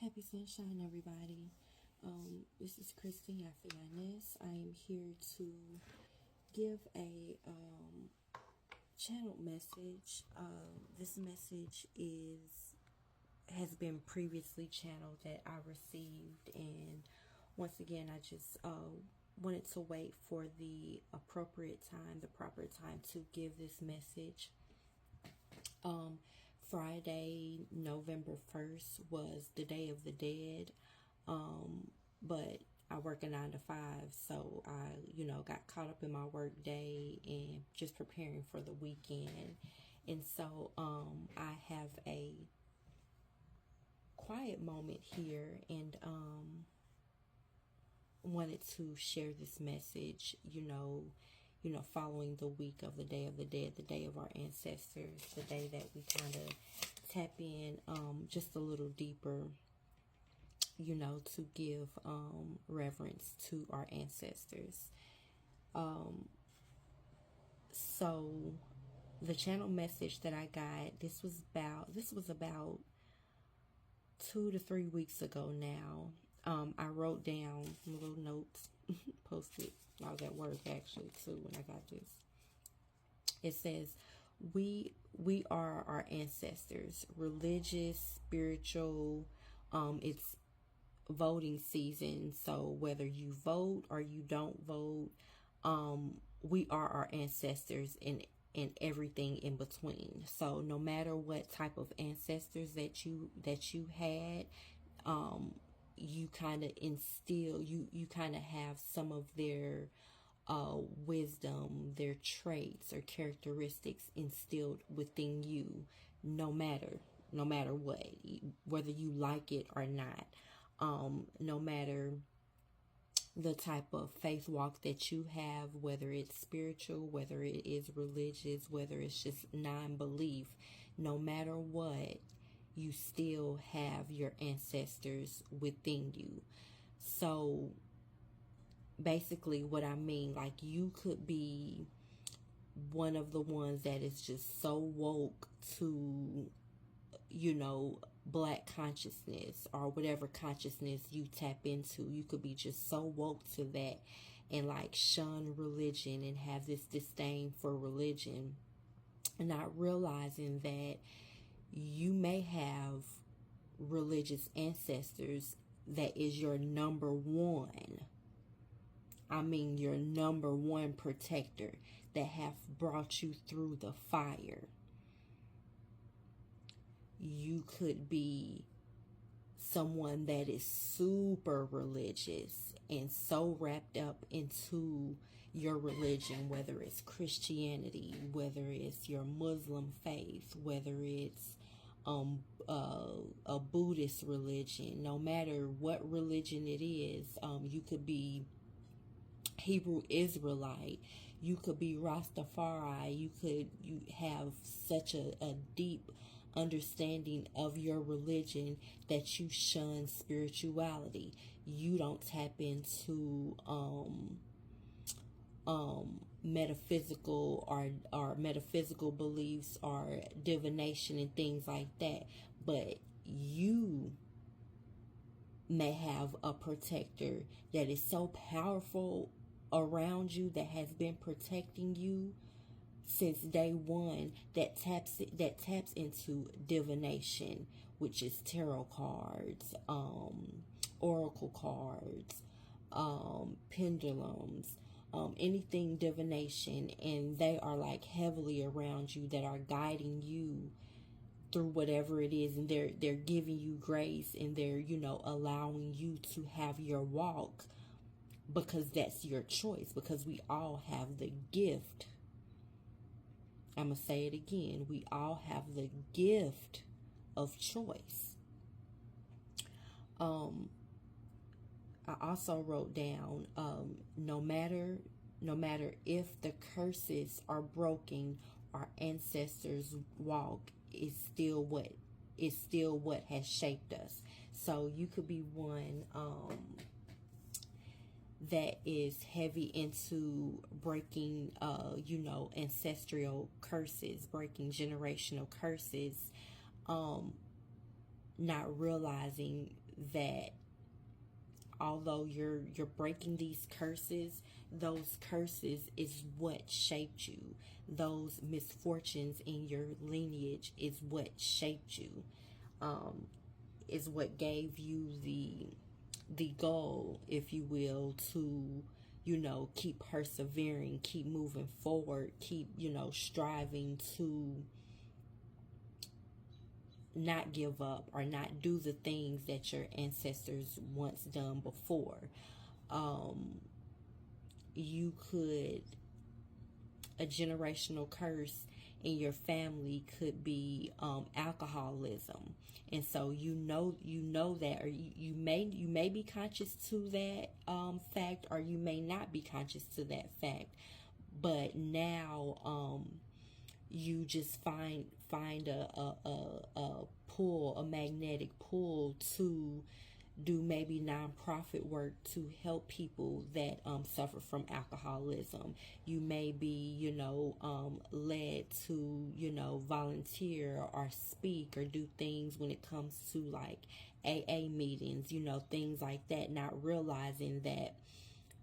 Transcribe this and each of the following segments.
Happy sunshine, everybody. This is Christine Afianes. I am here to give a channel message. This message has been previously channeled that I received, and once again, I just wanted to wait for the appropriate time, the proper time to give this message. Friday, November 1st was the Day of the Dead. But I work a 9 to 5, so I, got caught up in my work day and just preparing for the weekend. And so, I have a quiet moment here and, wanted to share this message, following the week of the Day of the Dead, the day of our ancestors, the day that we kind of tap in just a little deeper, to give reverence to our ancestors. So the channel message that I got, this was about 2 to 3 weeks ago now. I wrote down some little notes, posted. I was at work actually too when I got this. It says, we are our ancestors, religious, spiritual. It's voting season, so whether you vote or you don't vote, we are our ancestors and everything in between. So no matter what type of ancestors that you had, you kind of instill, you kind of have some of their wisdom, their traits or characteristics instilled within you, no matter what, whether you like it or not, no matter the type of faith walk that you have, whether it's spiritual, whether it is religious, whether it's just non-belief, no matter what, you still have your ancestors within you. So basically what I mean, like, you could be one of the ones that is just so woke to, Black consciousness or whatever consciousness you tap into. You could be just so woke to that and like shun religion and have this disdain for religion, and not realizing that you may have religious ancestors that is your number one. I mean, your number one protector that have brought you through the fire. You could be someone that is super religious and so wrapped up into your religion, whether it's Christianity, whether it's your Muslim faith, whether it's a Buddhist religion, no matter what religion it is. You could be Hebrew Israelite, you could be Rastafari, you have such a deep understanding of your religion that you shun spirituality. You don't tap into metaphysical or metaphysical beliefs or divination and things like that, but you may have a protector that is so powerful around you, that has been protecting you since day one, that taps into divination, which is tarot cards, oracle cards, pendulums, anything divination, and they are like heavily around you, that are guiding you through whatever it is, and they're giving you grace, and they're allowing you to have your walk, because that's your choice, because we all have the gift. I'm going to say it again. We all have the gift of choice. I also wrote down, no matter if the curses are broken, our ancestors' walk is still what has shaped us. So you could be one that is heavy into breaking, ancestral curses, breaking generational curses, not realizing that although you're breaking these curses, those curses is what shaped you. Those misfortunes in your lineage is what shaped you. Is what gave you the goal, if you will, to keep persevering, keep moving forward, keep striving to not give up or not do the things that your ancestors once done before. You could, a generational curse in your family could be alcoholism, and so that, or you may be conscious to that fact, or you may not be conscious to that fact. But now you just find a pull, a magnetic pull to do maybe nonprofit work to help people that suffer from alcoholism. You may be, led to, volunteer or speak or do things when it comes to like AA meetings, things like that, not realizing that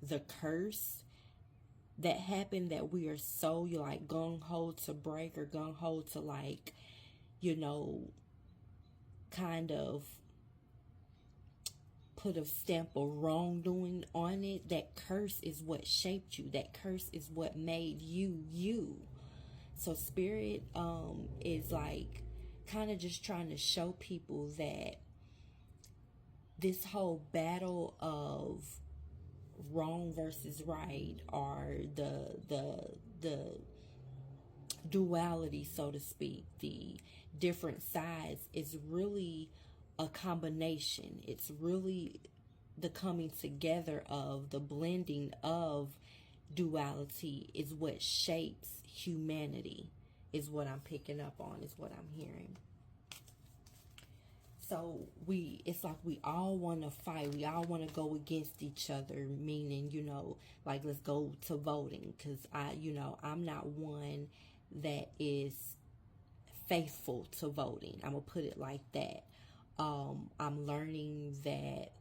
the curse that happened, that we are so like gung-ho to break, or gung-ho to like, kind of put a stamp of wrongdoing on it. That curse is what shaped you. That curse is what made you you. So spirit is like kind of just trying to show people that this whole battle of wrong versus right, or the duality, so to speak, the different sides, is really a combination. It's really the coming together of the blending of duality is what shapes humanity, is what I'm picking up on, is what I'm hearing. So it's like we all want to fight. We all want to go against each other, meaning, like, let's go to voting. Because I'm not one that is faithful to voting. I'm going to put it like that. I'm learning that,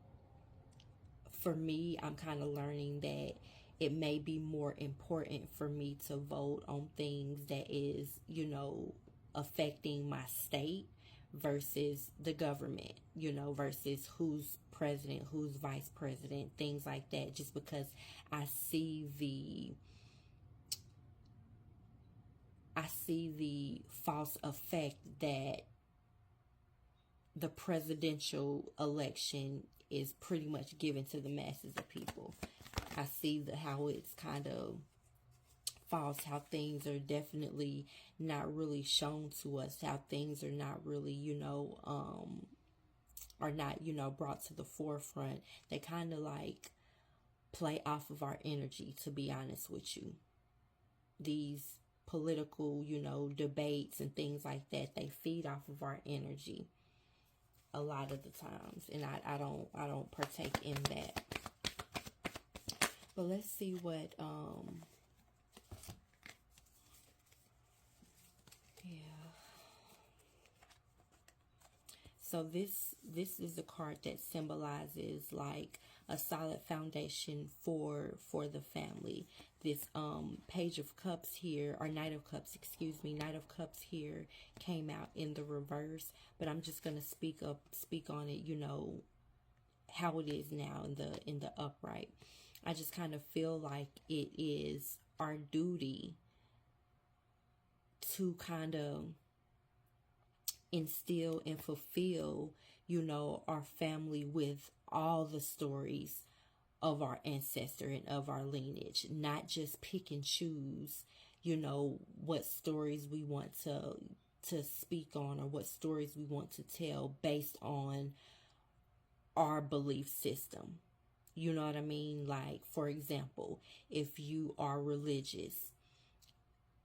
for me, I'm kind of learning that it may be more important for me to vote on things that is, affecting my state versus the government, versus who's president, who's vice president, things like that, just because I see the false effect that the presidential election is pretty much given to the masses of people. I see how it's kind of false, how things are definitely not really shown to us, how things are not really, are not, brought to the forefront. They kind of like play off of our energy, to be honest with you. These political, debates and things like that, they feed off of our energy a lot of the times, and I don't partake in that. But let's see what so this is a card that symbolizes like a solid foundation for the family. This Page of Cups here, or Knight of Cups, excuse me, Knight of Cups here came out in the reverse, but I'm just gonna speak on it, how it is now in the upright. I just kind of feel like it is our duty to kind of instill and fulfill, our family with all the stories of our ancestor and of our lineage, not just pick and choose, what stories we want to speak on, or what stories we want to tell based on our belief system. You know what I mean? Like, for example, if you are religious,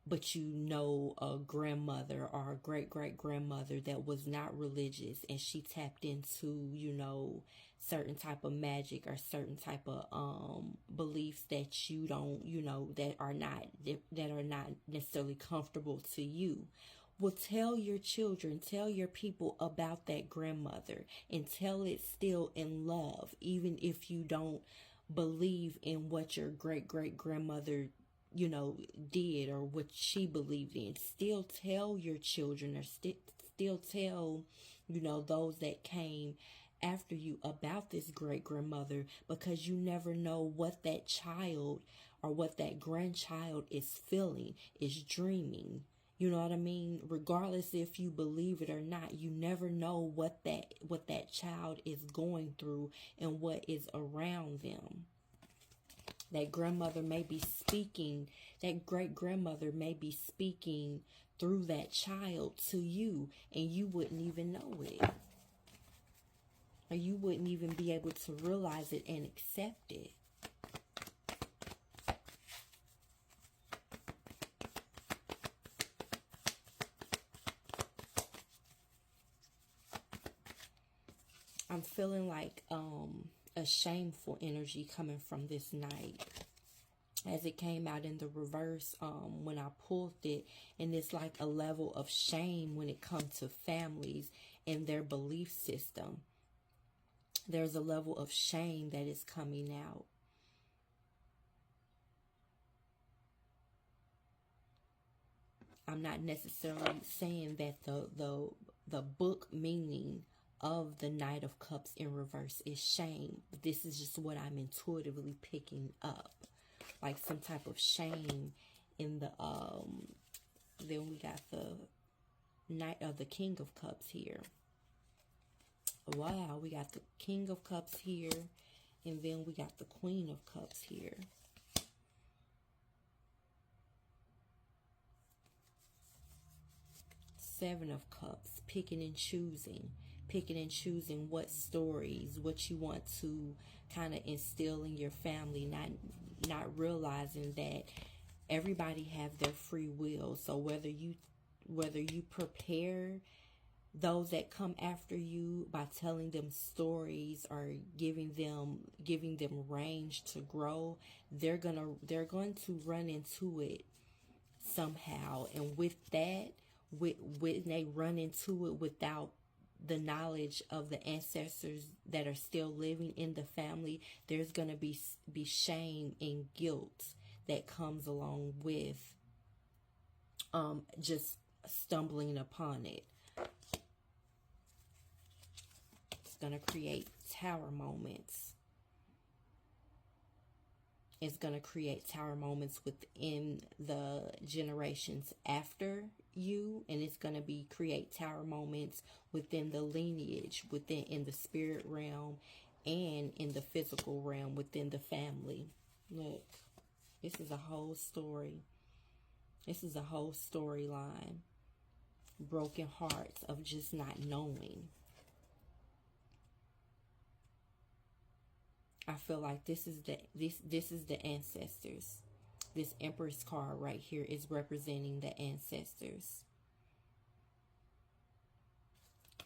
but a grandmother or a great-great-grandmother that was not religious, and she tapped into, certain type of magic or certain type of beliefs that you don't, that are not necessarily comfortable to you. Well, tell your children, tell your people about that grandmother, and tell it still in love, even if you don't believe in what your great great grandmother, did, or what she believed in. Still tell your children, or still tell, those that came after you about this great grandmother, because you never know what that child or what that grandchild is feeling, is dreaming. You know what I mean? Regardless if you believe it or not, you never know what that child is going through and what is around them. That grandmother may be speaking, that great grandmother may be speaking through that child to you, and you wouldn't even know it. Or you wouldn't even be able to realize it and accept it. I'm feeling like a shameful energy coming from this night, as it came out in the reverse when I pulled it. And it's like a level of shame when it comes to families and their belief system. There's a level of shame that is coming out. I'm not necessarily saying that the book meaning of the Knight of Cups in reverse is shame. But this is just what I'm intuitively picking up. Like some type of shame in the, then we got the Knight of the King of Cups here. Wow, we got the King of Cups here, and then we got the Queen of Cups here. Seven of Cups, picking and choosing what stories, what you want to kind of instill in your family, not realizing that everybody have their free will. So whether you prepare those that come after you by telling them stories or giving them range to grow, they're going to run into it somehow. And with that, when they run into it without the knowledge of the ancestors that are still living in the family, there's going to be shame and guilt that comes along with just stumbling upon it. It's going to create tower moments. It's going to create tower moments within the generations after you, and it's going to create tower moments within the lineage, in the spirit realm, and in the physical realm within the family. Look, this is a whole story. This is a whole storyline. Broken hearts of just not knowing. I feel like this is the ancestors. This Empress card right here is representing the ancestors.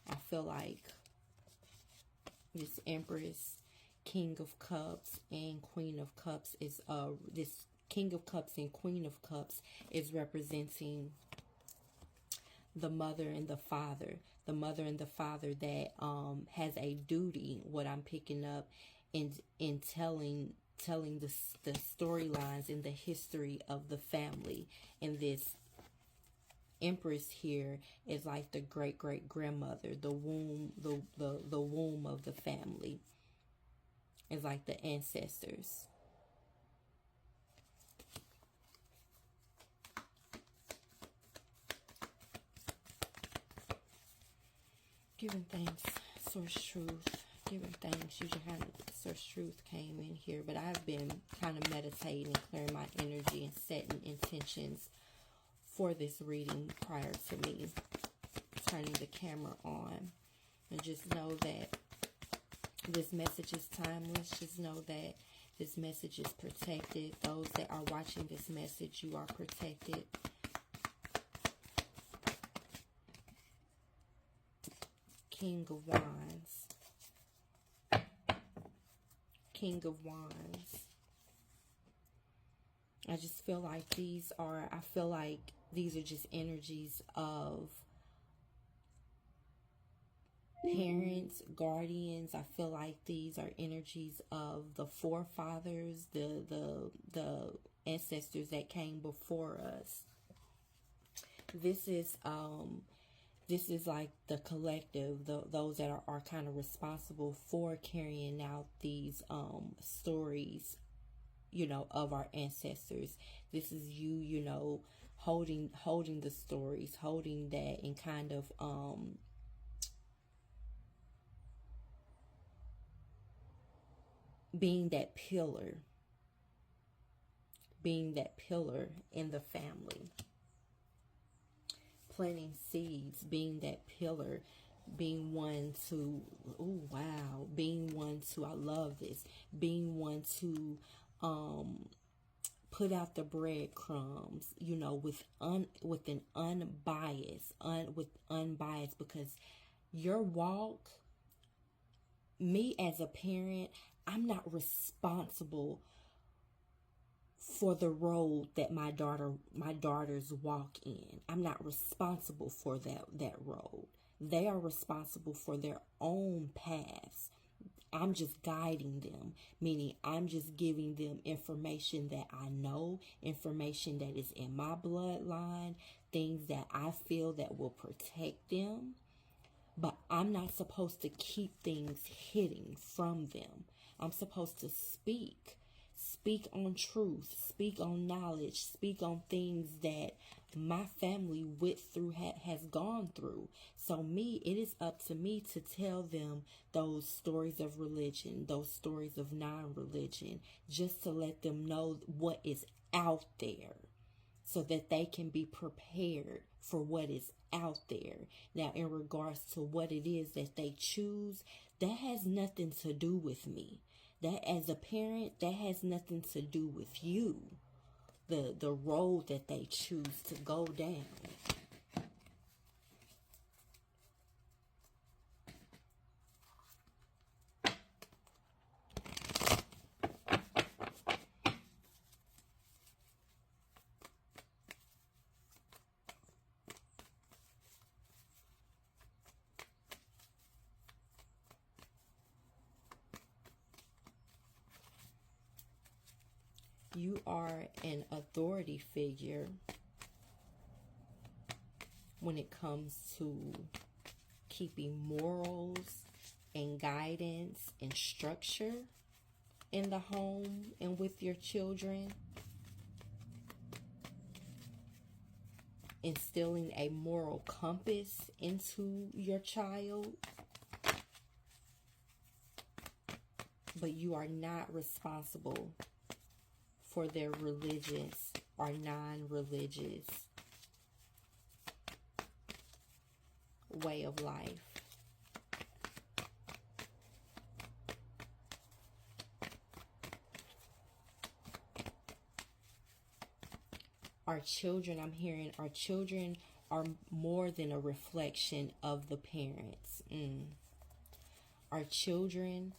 I feel like this Empress, King of Cups, and Queen of Cups is this King of Cups and Queen of Cups is representing the mother and the father. The mother and the father that has a duty, what I'm picking up, in telling the storylines in the history of the family. And this Empress here is like the great great grandmother, the womb, the womb of the family. It's like the ancestors. Giving thanks, Source Truth. Giving thanks. Usually kind of Source Truth came in here, but I've been kind of meditating, clearing my energy, and setting intentions for this reading prior to me turning the camera on. And just know that this message is timeless. Just know that this message is protected. Those that are watching this message, you are protected. King of Wands. King of Wands. I just feel like I feel like These are just energies of parents, guardians. I feel like these are energies of the forefathers, the ancestors that came before us. This is like the collective, those that are kind of responsible for carrying out these stories, of our ancestors. This is you, holding the stories, holding that, and kind of being that pillar, in the family, planting seeds, being that pillar, being one to, oh wow, being one to, I love this, being one to put out the breadcrumbs, with an unbiased, because your walk, me as a parent, I'm not responsible for the road that my daughters walk in. I'm not responsible for that road. They are responsible for their own paths. I'm just guiding them, meaning I'm just giving them information that I know, information that is in my bloodline, things that I feel that will protect them. But I'm not supposed to keep things hidden from them. I'm supposed to speak on truth, speak on knowledge, speak on things that my family has gone through. So it is up to me to tell them those stories of religion, those stories of non-religion, just to let them know what is out there, so that they can be prepared for what is out there. Now, in regards to what it is that they choose, that has nothing to do with me. That, as a parent, that has nothing to do with you. The road that they choose to go down. You are an authority figure when it comes to keeping morals and guidance and structure in the home and with your children. Instilling a moral compass into your child. But you are not responsible for their religious or non-religious way of life. Our children, I'm hearing, our children are more than a reflection of the parents. Our children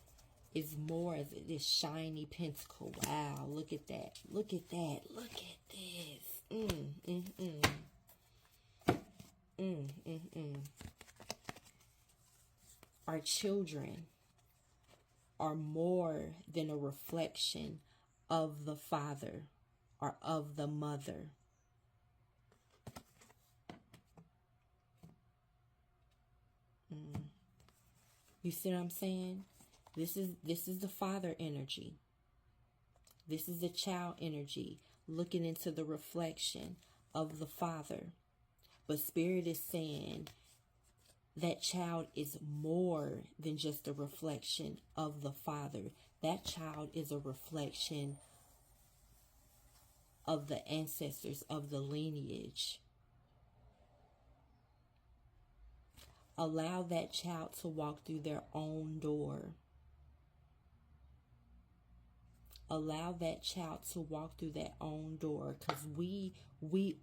is more as this shiny pentacle. Wow, look at that. Look at that. Look at this. Our children are more than a reflection of the father or of the mother. You see what I'm saying? This is the father energy. This is the child energy, looking into the reflection of the father. But Spirit is saying that child is more than just a reflection of the father. That child is a reflection of the ancestors, of the lineage. Allow that child to walk through their own door. Allow that child to walk through their own door, because we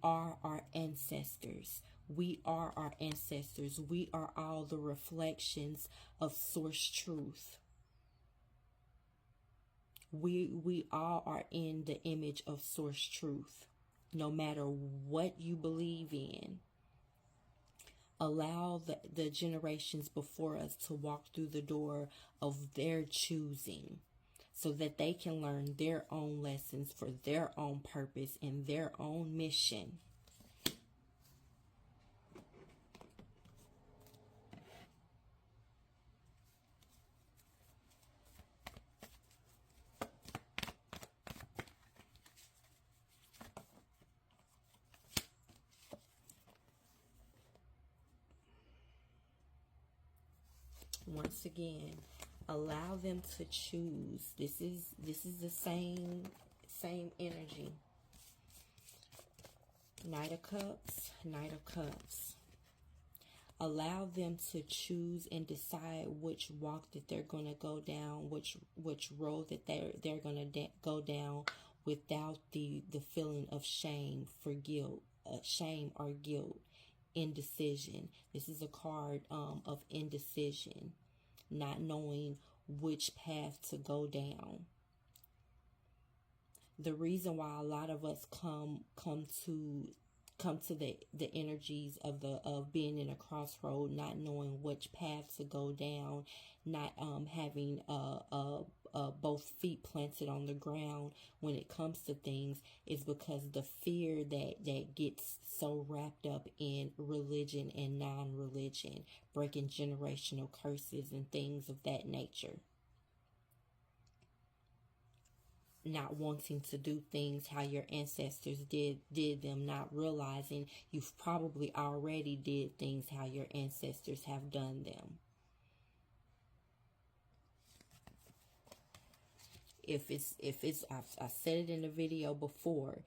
are our ancestors. We are our ancestors. We are all the reflections of source truth. We all are in the image of source truth. no matter what you believe in. Allow the generations before us to walk through the door of their choosing, so that they can learn their own lessons for their own purpose and their own mission. Once again, allow them to choose. This is the same energy. Knight of Cups, Knight of Cups. Allow them to choose and decide which walk that they're going to go down, which road that they're going to go down, without the feeling of shame for guilt, shame or guilt. Indecision. This is a card of indecision, not knowing which path to go down. The reason why a lot of us come to the energies of being in a crossroad, not knowing which path to go down, not having both feet planted on the ground when it comes to things, is because the fear that gets so wrapped up in religion and non-religion, breaking generational curses and things of that nature. Not wanting to do things how your ancestors did them, not realizing you've probably already did things how your ancestors have done them. If it's I said it in the video before,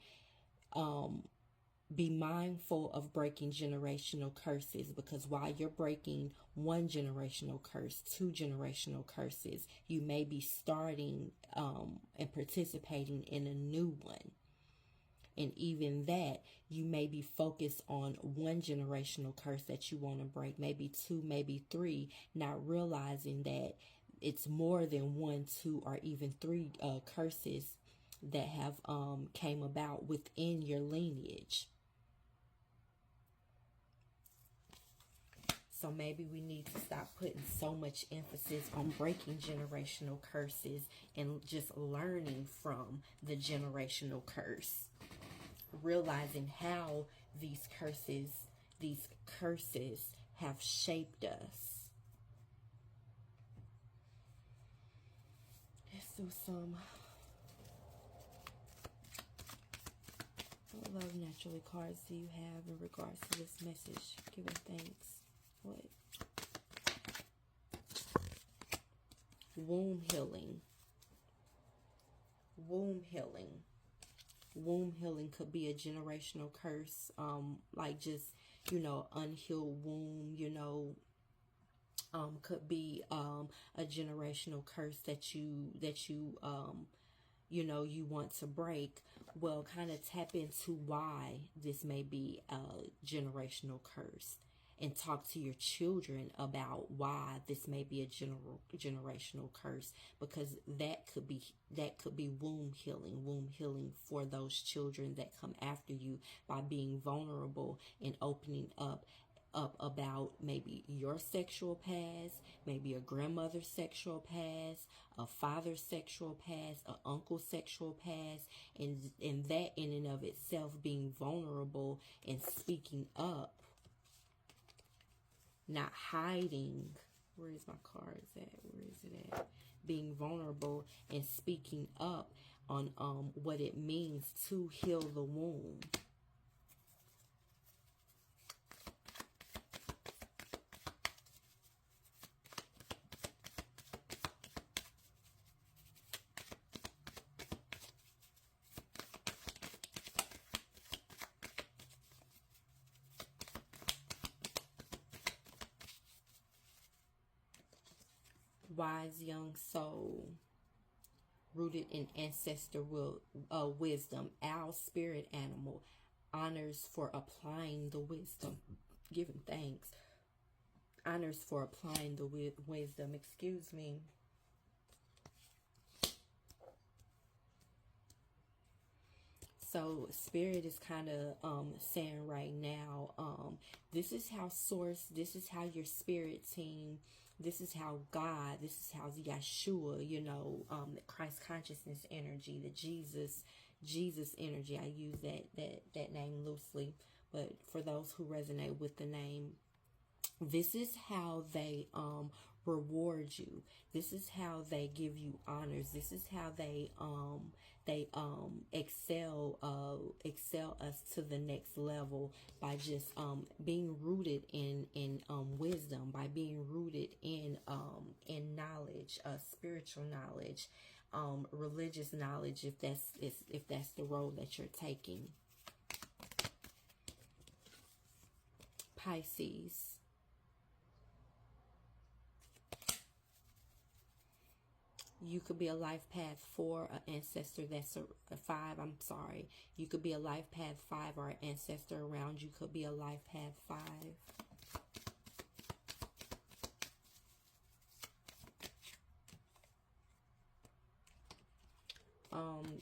be mindful of breaking generational curses, because while you're breaking one generational curse, two generational curses, you may be starting and participating in a new one. And even that, you may be focused on one generational curse that you want to break, maybe two, maybe three, not realizing that it's more than one, two, or even three curses that have came about within your lineage. So maybe we need to stop putting so much emphasis on breaking generational curses and just learning from the generational curse. Realizing how these curses have shaped us. Let's do some what love naturally cards do you have in regards to this message? Giving thanks. What? Womb healing. Womb healing. Womb healing could be a generational curse. Like just, unhealed womb, could be a generational curse that you want to break. Well, kind of tap into why this may be a generational curse, and talk to your children about why this may be a generational curse, because that could be womb healing for those children that come after you, by being vulnerable and opening up about maybe your sexual past, maybe a grandmother's sexual past, a father's sexual past, an uncle's sexual past, and that in and of itself, being vulnerable and speaking up. Not hiding. Where is my cards at? Where is it at? Being vulnerable and speaking up on what it means to heal the womb. Wise young soul, rooted in ancestor wisdom. Owl spirit animal, honors for applying the wisdom. Giving thanks. Honors for applying the wisdom. Excuse me. So Spirit is kind of saying right now, this is how Source, this is how your spirit team, this is how God, this is how Yeshua, you know, the Christ consciousness energy, the Jesus energy. I use that name loosely, but for those who resonate with the name, this is how they reward you. This is how they give you honors. This is how they excel us to the next level by just being rooted in wisdom, by being rooted in knowledge, spiritual knowledge, religious knowledge, if that's the road that you're taking. Pisces. You could be a life path 4, an ancestor that's a 5. I'm sorry. You could be a life path 5 or an ancestor around you could be a life path 5.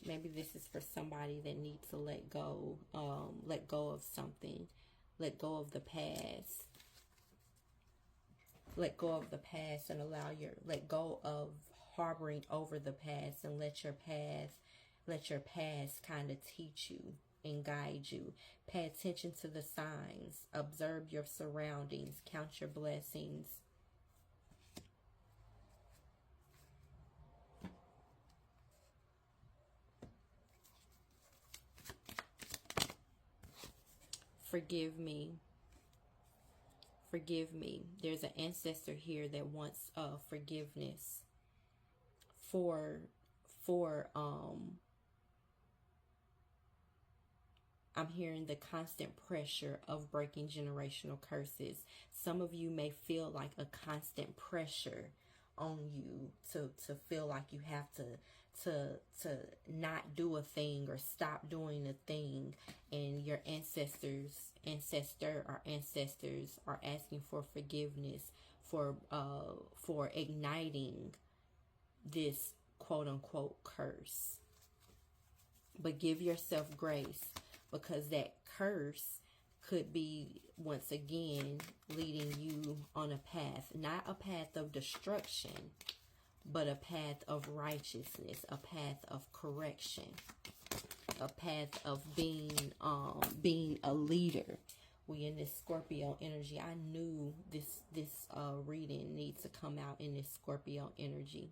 Maybe this is for somebody that needs to let go of something, let go of the past. Let go of the past and let go of harboring over the past, and let your past kind of teach you and guide you. Pay attention to the signs, observe your surroundings, count your blessings. Forgive me. Forgive me. There's an ancestor here that wants forgiveness for I'm hearing the constant pressure of breaking generational curses. Some of you may feel like a constant pressure on you to feel like you have to not do a thing or stop doing a thing, and your ancestors are asking for forgiveness for igniting this quote unquote curse. But give yourself grace, because that curse could be once again leading you on a path, not a path of destruction, but a path of righteousness, a path of correction, a path of being a leader. We in this Scorpio energy. I knew this reading needs to come out in this Scorpio energy.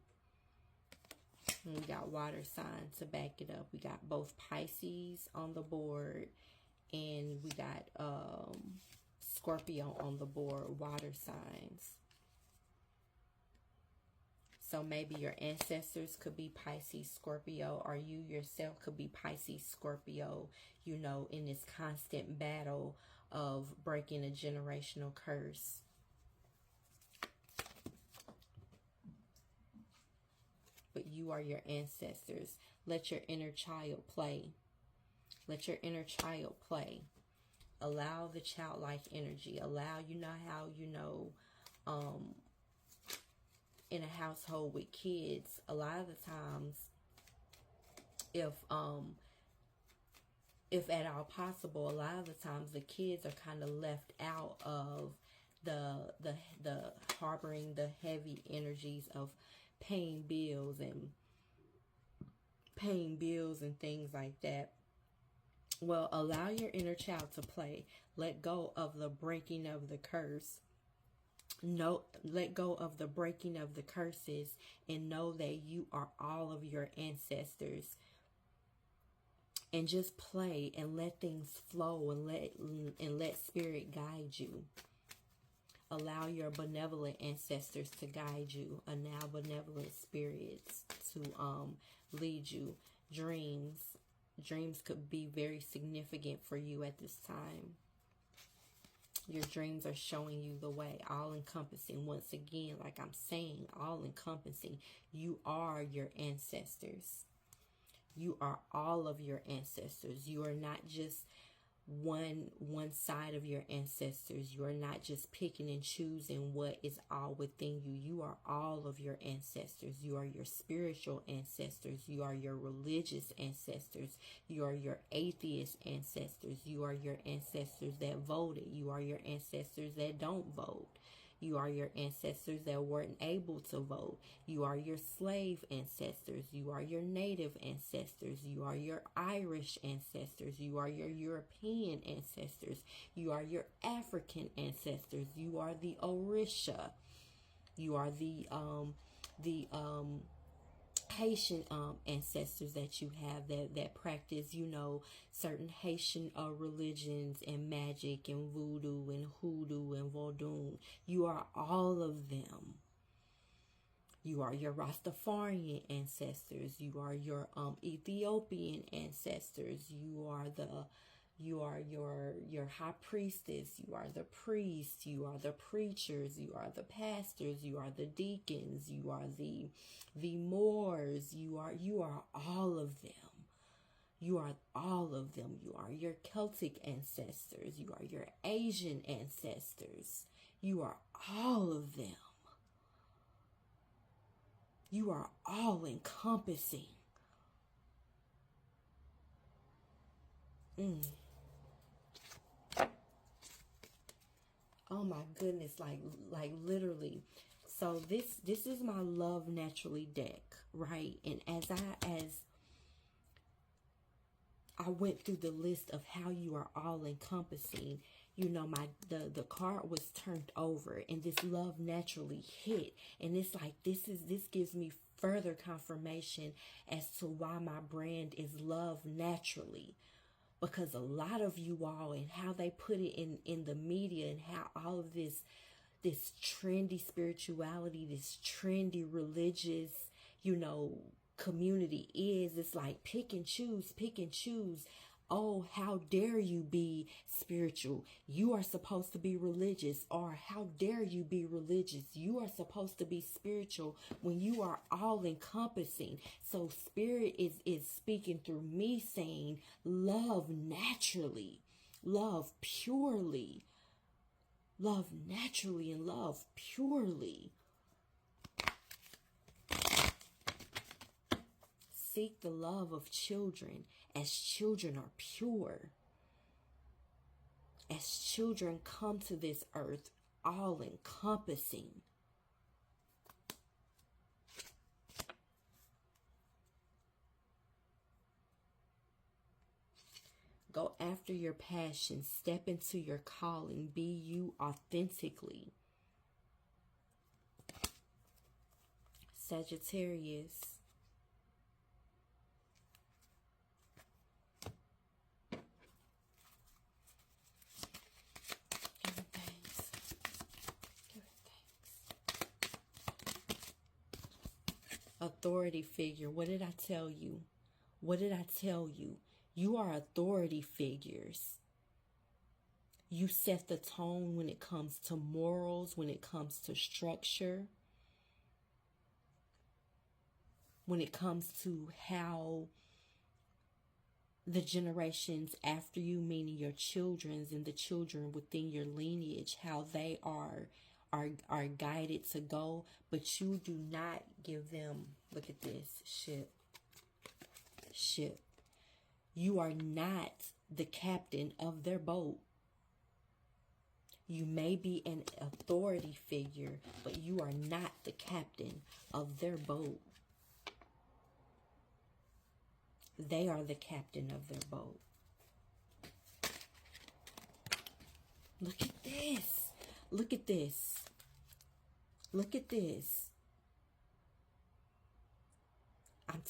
And we got water signs to back it up. We got both Pisces on the board, and we got Scorpio on the board, water signs. So maybe your ancestors could be Pisces, Scorpio, or you yourself could be Pisces, Scorpio, you know, in this constant battle of breaking a generational curse. But you are your ancestors. Let your inner child play. Let your inner child play. Allow the childlike energy. Allow, you know how, you know, in a household with kids, a lot of the times, if at all possible, a lot of the times the kids are kind of left out of the harboring the heavy energies of paying bills and things like that. Well, allow your inner child to play. Let go of the breaking of the curse. Let go of the breaking of the curses, and know that you are all of your ancestors. And just play and let things flow, and let spirit guide you. Allow your benevolent ancestors to guide you. Allow benevolent spirits to lead you. Dreams could be very significant for you at this time. Your dreams are showing you the way, all encompassing. Once again, like I'm saying, all encompassing. You are your ancestors. You are all of your ancestors. You are not just one side of your ancestors. You are not just picking and choosing what is all within you. You are all of your ancestors. You are your spiritual ancestors. You are your religious ancestors. You are your atheist ancestors. You are your ancestors that voted. You are your ancestors that don't vote. You are your ancestors that weren't able to vote. You are your slave ancestors. You are your native ancestors. You are your Irish ancestors. You are your European ancestors. You are your African ancestors. You are the Orisha. You are the Haitian ancestors that you have that practice, certain Haitian religions and magic and voodoo and hoodoo and vodou. You are all of them. You are your Rastafarian ancestors. You are your Ethiopian ancestors. You are your high priestess. You are the priest. You are the preachers. You are the pastors. You are the deacons. You are the Moors. You are all of them. You are all of them. You are your Celtic ancestors. You are your Asian ancestors. You are all of them. You are all encompassing. Oh my goodness, like literally. So this is my Love Naturally deck, right? And as I went through the list of how you are all encompassing, the card was turned over and this Love Naturally hit, and it's like this gives me further confirmation as to why my brand is Love Naturally. Because a lot of you all, and how they put it in the media, and how all of this trendy spirituality, this trendy religious, community is, it's like pick and choose. Oh, how dare you be spiritual? You are supposed to be religious. Or how dare you be religious? You are supposed to be spiritual, when you are all encompassing. So spirit is speaking through me, saying love naturally, love purely, love naturally, and love purely. Seek the love of children, as children are pure. As children come to this earth, all encompassing. Go after your passion. Step into your calling. Be you authentically. Sagittarius. Authority figure. What did I tell you? What did I tell you? You are authority figures. You set the tone when it comes to morals, when it comes to structure, when it comes to how the generations after you, meaning your children's and the children within your lineage, how they are guided to go. But you do not give them, look at this, ship. You are not the captain of their boat. You may be an authority figure, but you are not the captain of their boat. They are the captain of their boat. Look at this. Look at this. Look at this. I'm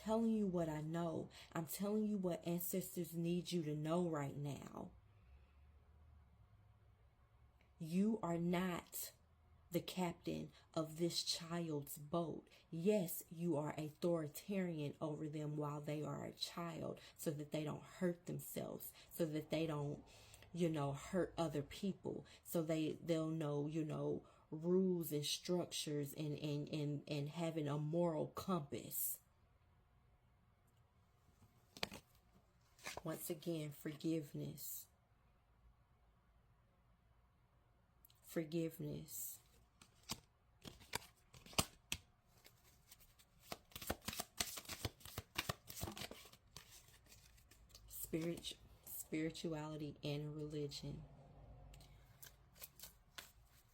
telling you what I know. I'm telling you what ancestors need you to know right now. You are not the captain of this child's boat. Yes, you are authoritarian over them while they are a child, so that they don't hurt themselves, so that they don't, hurt other people, so they'll know, rules and structures and having a moral compass. Once again, forgiveness. Forgiveness. Spirituality and religion.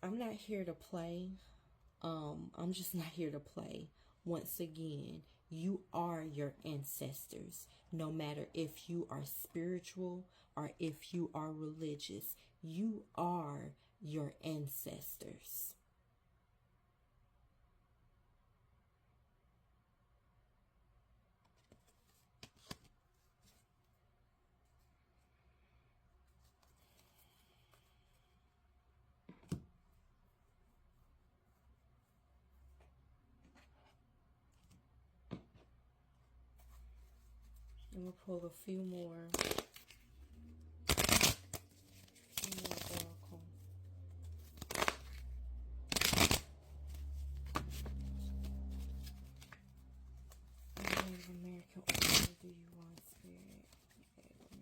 I'm not here to play. I'm just not here to play. Once again, you are your ancestors. No matter if you are spiritual or if you are religious, you are your ancestors. I'm going to pull a few more. Oracle. Native American Oracle, do you want spirit? Native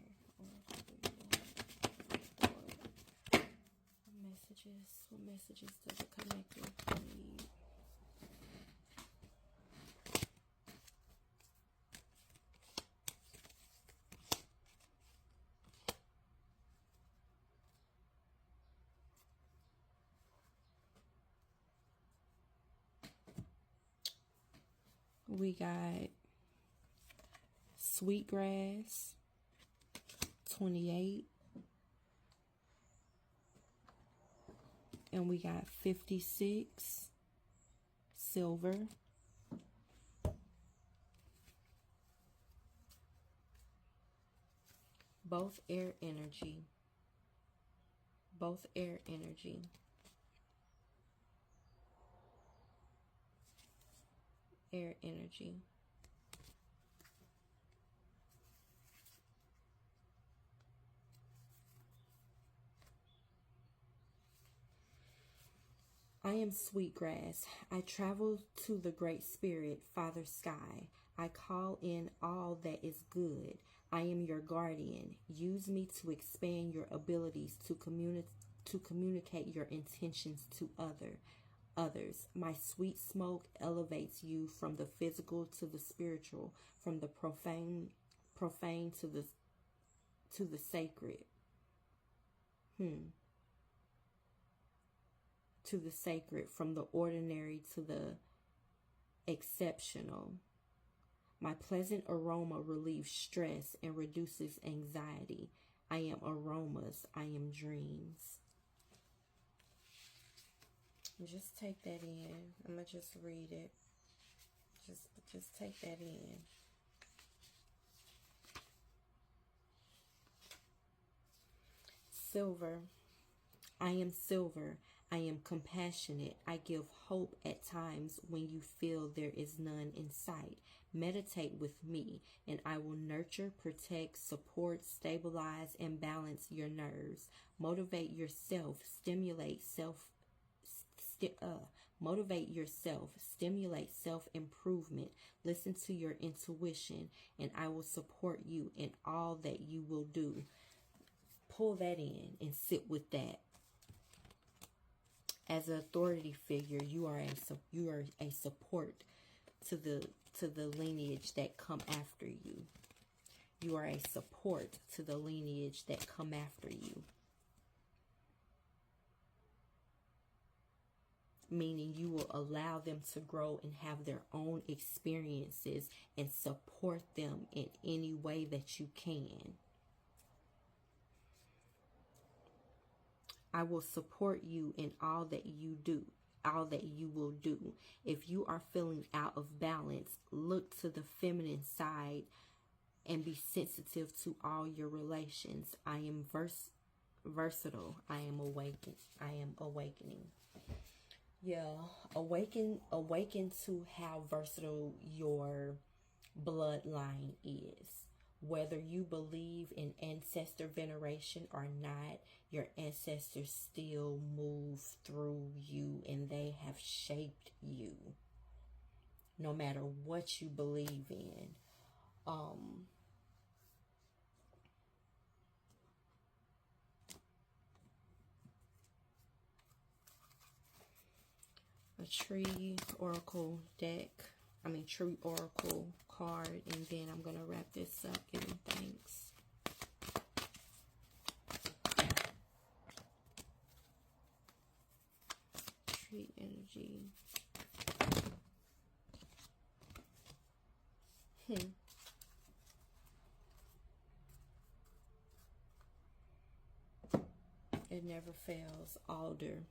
American Oracle, do you want? What messages does the connector need? We got Sweetgrass, 28. And we got 56, Silver. Both air energy. Both air energy. Air energy. I am Sweetgrass. I travel to the Great Spirit, Father Sky. I call in all that is good. I am your guardian. Use me to expand your abilities to communicate your intentions to others. My sweet smoke elevates you from the physical to the spiritual, from the profane to the sacred. To the sacred, from the ordinary to the exceptional. My pleasant aroma relieves stress and reduces anxiety. I am aromas. I am dreams. Just take that in. I'm going to just read it. Just take that in. Silver. I am silver. I am compassionate. I give hope at times when you feel there is none in sight. Meditate with me, and I will nurture, protect, support, stabilize, and balance your nerves. Motivate yourself. Motivate yourself. Stimulate self-improvement. Listen to your intuition, and I will support you in all that you will do. Pull that in and sit with that. As an authority figure, you are a support to the lineage that come after you. You are a support to the lineage that come after you. Meaning you will allow them to grow and have their own experiences and support them in any way that you can. I will support you in all that you do, all that you will do. If you are feeling out of balance, look to the feminine side and be sensitive to all your relations. I am versatile. I am awakening. Yeah, awaken to how versatile your bloodline is. Whether you believe in ancestor veneration or not, your ancestors still move through you and they have shaped you. No matter what you believe in. a tree oracle deck. I mean, tree oracle card. And then I'm going to wrap this up, giving thanks. Tree energy. It never fails. Alder.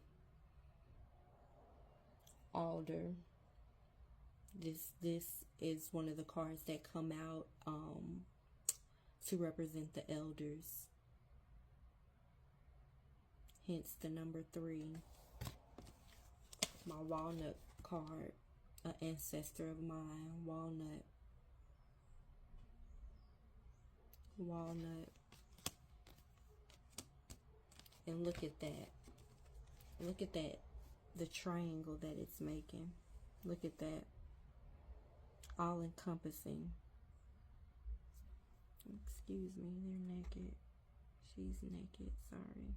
Alder. This is one of the cards that come out to represent the elders. Hence the number 3. My walnut card. An ancestor of mine. Walnut. Walnut. And look at that. Look at that. The triangle that it's making. Look at that. All encompassing. Excuse me, they're naked. She's naked, sorry.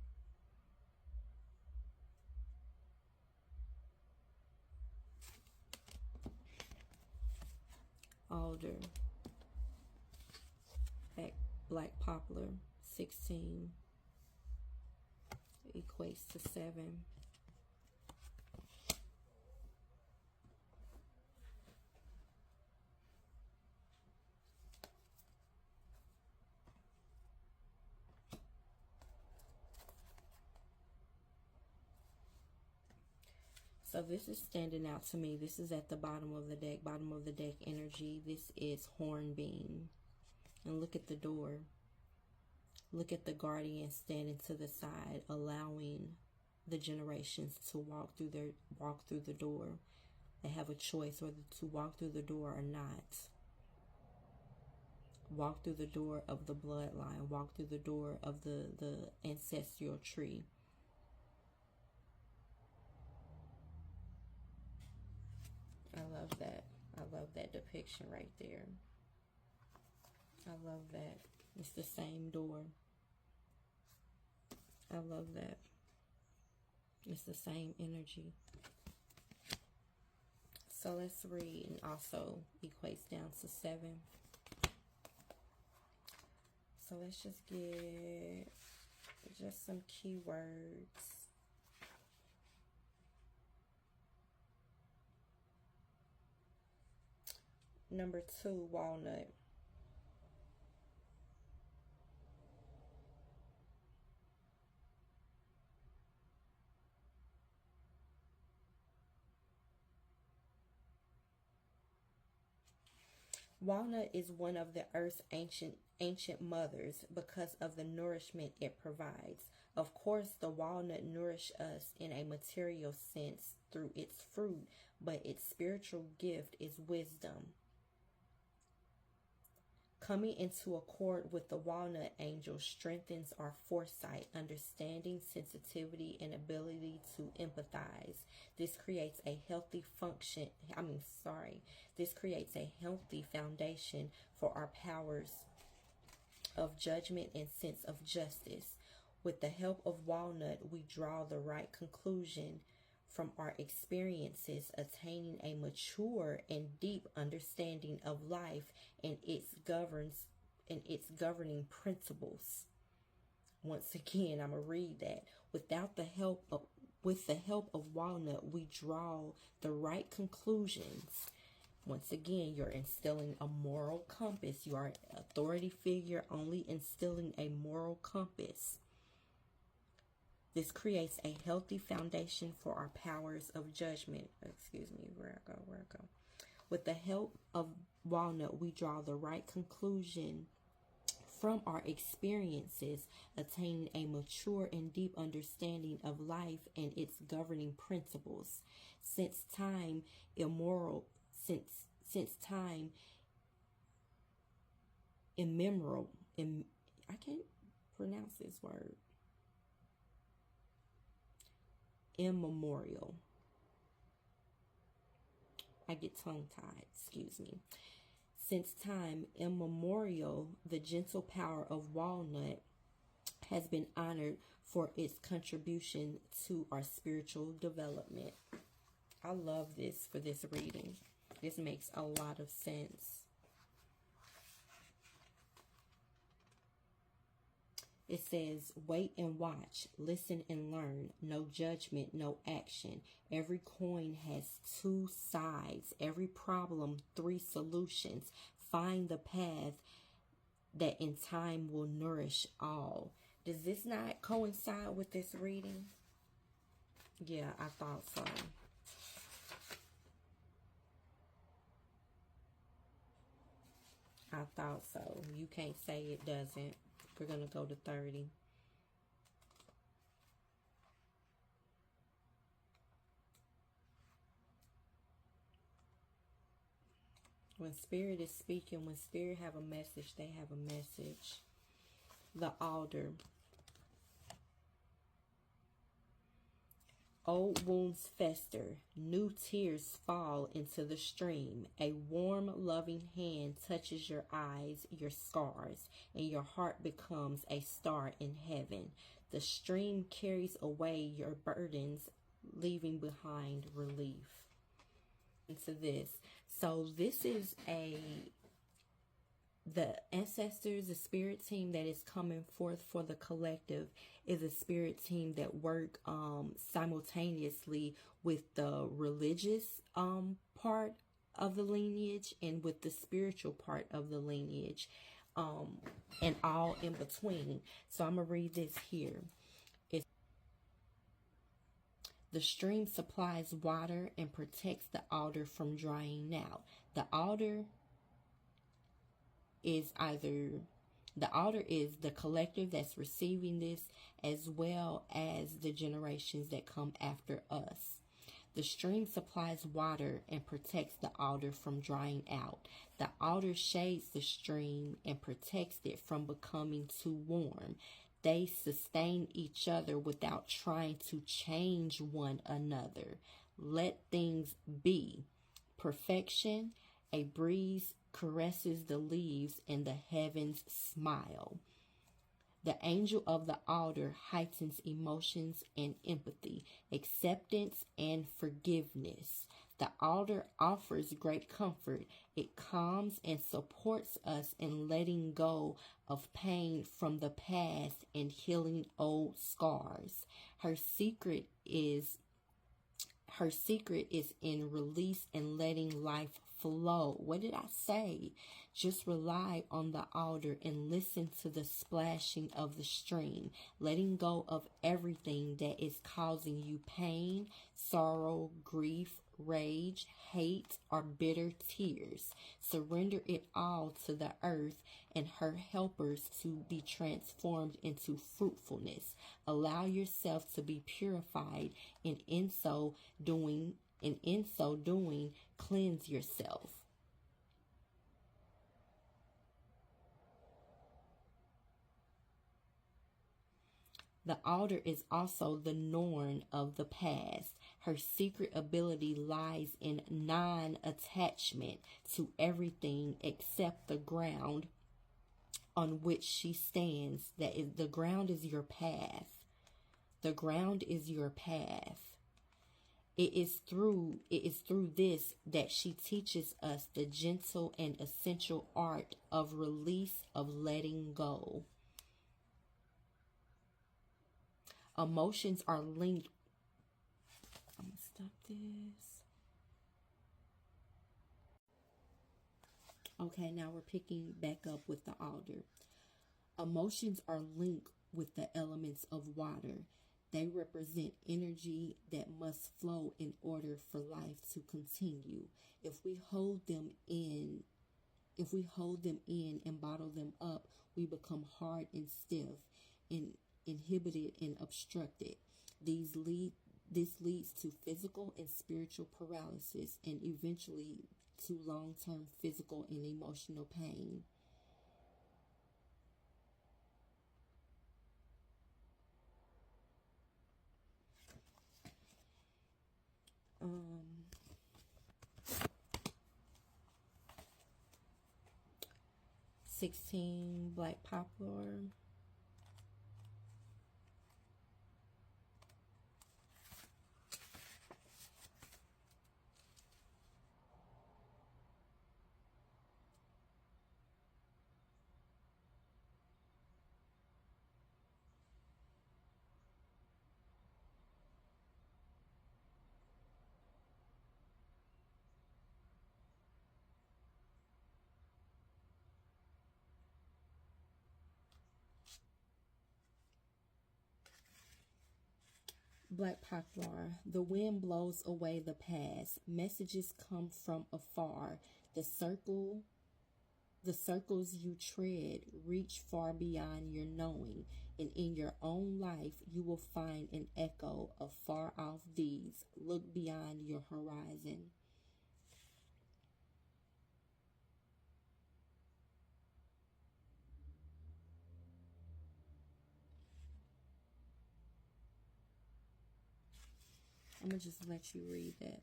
Alder. Black poplar. 16. Equates to 7. So this is standing out to me. This is at the bottom of the deck. Bottom of the deck energy. This is hornbeam. And look at the door. Look at the guardian standing to the side, allowing the generations to walk through the door. They have a choice whether to walk through the door or not. Walk through the door of the bloodline. Walk through the door of the ancestral tree. I love that. I love that depiction right there. I love that. It's the same door. I love that. It's the same energy. So let's read, and also equates down to 7. So let's just get just some keywords. Number 2, walnut. Walnut is one of the earth's ancient mothers because of the nourishment it provides. Of course, the walnut nourishes us in a material sense through its fruit, but its spiritual gift is wisdom. Coming into accord with the walnut angel strengthens our foresight, understanding, sensitivity, and ability to empathize. This creates a healthy This creates a healthy foundation for our powers of judgment and sense of justice. With the help of walnut, we draw the right conclusion from our experiences, attaining a mature and deep understanding of life and its governing principles. Once again, I'm gonna read that. With the help of walnut, we draw the right conclusions. Once again, you're instilling a moral compass. You are an authority figure, only instilling a moral compass. This creates a healthy foundation for our powers of judgment. Excuse me, where I go. With the help of walnut, we draw the right conclusion from our experiences, attaining a mature and deep understanding of life and its governing principles. Since time immemorial, I can't pronounce this word. Immemorial. I get tongue-tied, excuse me. Since time immemorial, the gentle power of walnut has been honored for its contribution to our spiritual development. I love this for this reading. This makes a lot of sense. It says, wait and watch, listen and learn, no judgment, no action. Every coin has two sides, every problem, three solutions. Find the path that in time will nourish all. Does this not coincide with this reading? Yeah, I thought so. I thought so. You can't say it doesn't. We're going to go to 30. When Spirit is speaking, when Spirit have a message, they have a message. The altar. Old wounds fester, new tears fall into the stream. A warm, loving hand touches your eyes, your scars, and your heart becomes a star in heaven. The stream carries away your burdens, leaving behind relief. Into this. So this is the ancestors, the spirit team that is coming forth for the collective is a spirit team that work simultaneously with the religious part of the lineage and with the spiritual part of the lineage, and all in between. So I'm gonna read this here. The stream supplies water and protects the altar from drying out. The altar is the collective that's receiving this, as well as the generations that come after us. The stream supplies water and protects the altar from drying out. The altar shades the stream and protects it from becoming too warm. They sustain each other without trying to change one another. Let things be. Perfection. A breeze caresses the leaves and the heavens smile. The angel of the altar heightens emotions and empathy, acceptance and forgiveness. The altar offers great comfort. It calms and supports us in letting go of pain from the past and healing old scars. Her secret is in release and letting life flow. What did I say? Just rely on the altar and listen to the splashing of the stream, letting go of everything that is causing you pain, sorrow, grief, rage, hate, or bitter tears. Surrender it all to the earth and her helpers to be transformed into fruitfulness. Allow yourself to be purified, and in so doing, cleanse yourself. The altar is also the Norn of the past. Her secret ability lies in non-attachment to everything except the ground on which she stands. The ground is your path. The ground is your path. It is through this that she teaches us the gentle and essential art of release, of letting go. Emotions are linked. I'm going to stop this. Okay, now we're picking back up with the altar. Emotions are linked with the elements of water. They represent energy that must flow in order for life to continue. If we hold them in and bottle them up, we become hard and stiff and inhibited and obstructed. This leads to physical and spiritual paralysis and eventually to long-term physical and emotional pain. $16 black poplar. Black Poplar. The wind blows away the past. Messages come from afar. The circles you tread reach far beyond your knowing, and in your own life you will find an echo of far off deeds. Look beyond your horizon. I'm going to just let you read that.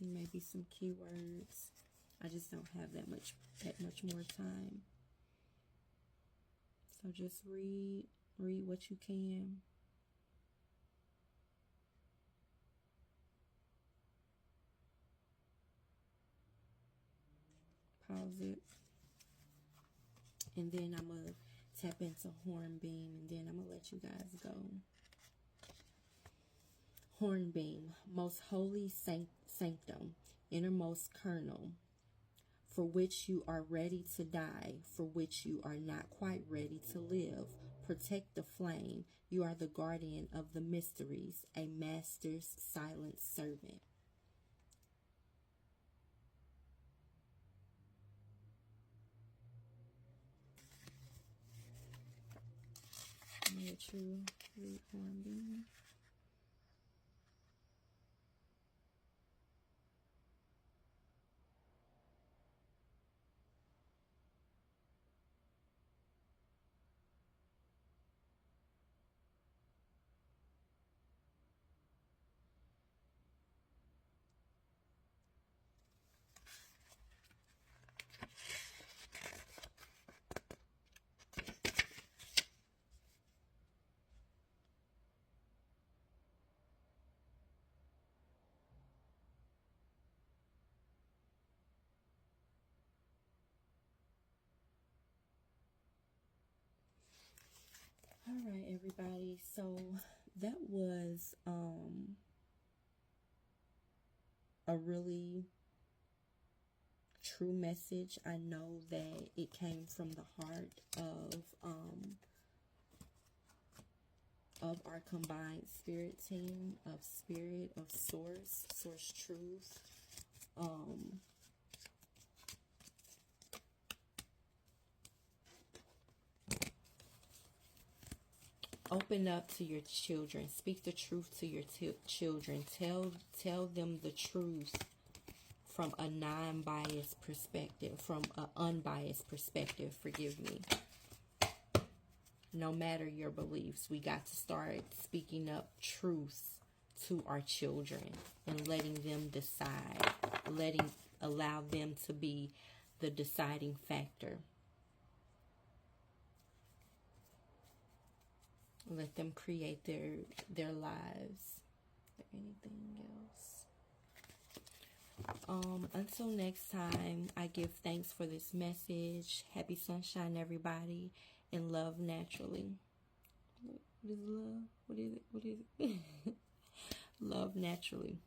Maybe some keywords. I just don't have that much more time. So just read what you can. Pause it. And then I'm going to tap into Hornbeam, and then I'm going to let you guys go. Hornbeam, most holy sanctum, innermost kernel, for which you are ready to die, for which you are not quite ready to live. Protect the flame. You are the guardian of the mysteries, a master's silent servant. Let you read Hornbeam. All right, everybody. So that was a really true message. I know that it came from the heart of our combined spirit team, of spirit, of source truth. Open up to your children. Speak the truth to your children. Tell them the truth from a non-biased perspective, from an unbiased perspective, forgive me. No matter your beliefs, we got to start speaking up truths to our children and letting them decide, allow them to be the deciding factor. Let them create their lives. Is there anything else? Until next time, I give thanks for this message. Happy sunshine, everybody, and love naturally. What is love? What is it? Love naturally.